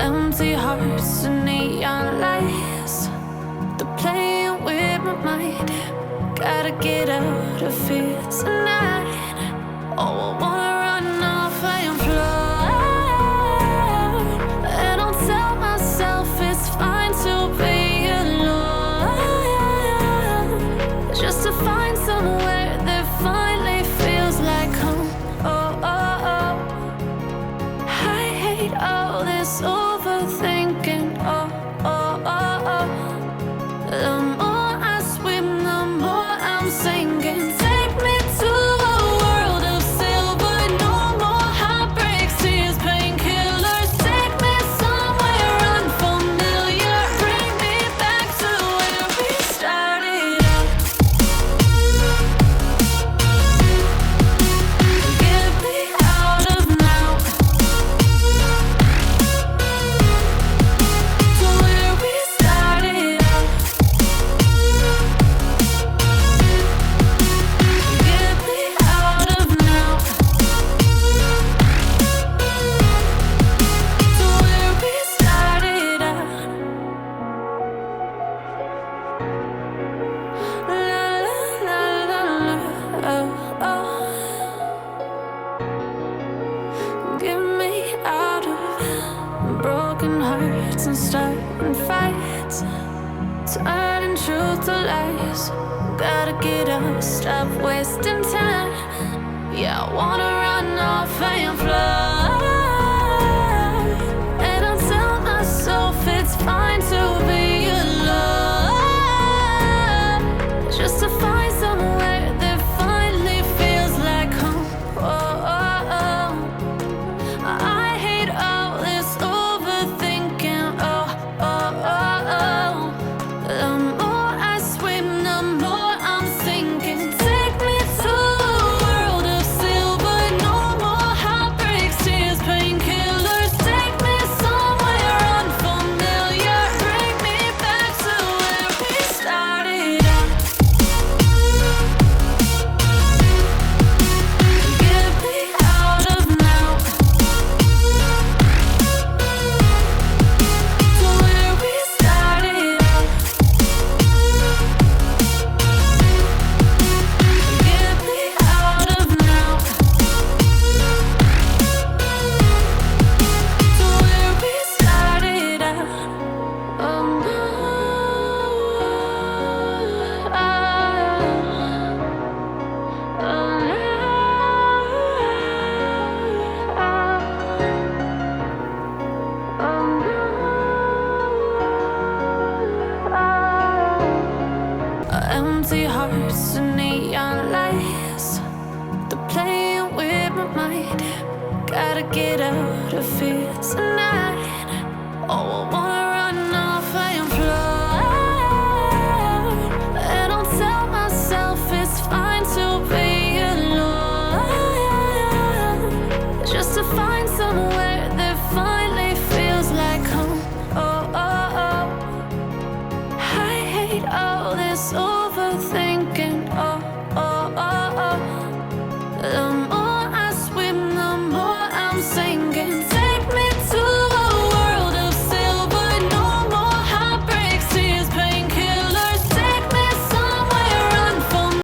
Empty hearts and neon lights, they're playing with my mind. Gotta get out of here tonight. Oh, I wanna run off and fly. And I'll tell myself it's fine to be alone, just to find somewhere that finally feels like home. Oh, oh, oh. I hate all this overthinking. Oh, oh, oh, oh. The more I swim, the more I'm sinking. Take me to a world of silver. No more heartbreaks, tears, painkillers. Take me somewhere unfamiliar. Bring me back to where we started out. Get me out of now, to where we started out. Get me out of now, to where we started out. La la la la la, oh oh. Get me out of broken hearts and starting fights, turning truth to lies. Gotta get up, stop wasting time. Yeah, I wanna run off and fly. And I'll tell myself it's fine to be alone, just to find somewhere that finally feels like home. Oh, oh, oh. I hate all this overthinking. Oh, oh, oh, oh. The more I swim, the more I'm sinking. Take me to a world of silver. No more heartbreaks, tears, painkillers. Take me somewhere unfamiliar. Bring me back to where we started out. Get me out of now, to where we started out. Get me out of now, to where we started out. Oh no, oh empty hearts and neon lights, they're playing with my mind. Gotta get out of here tonight. Oh, I wanna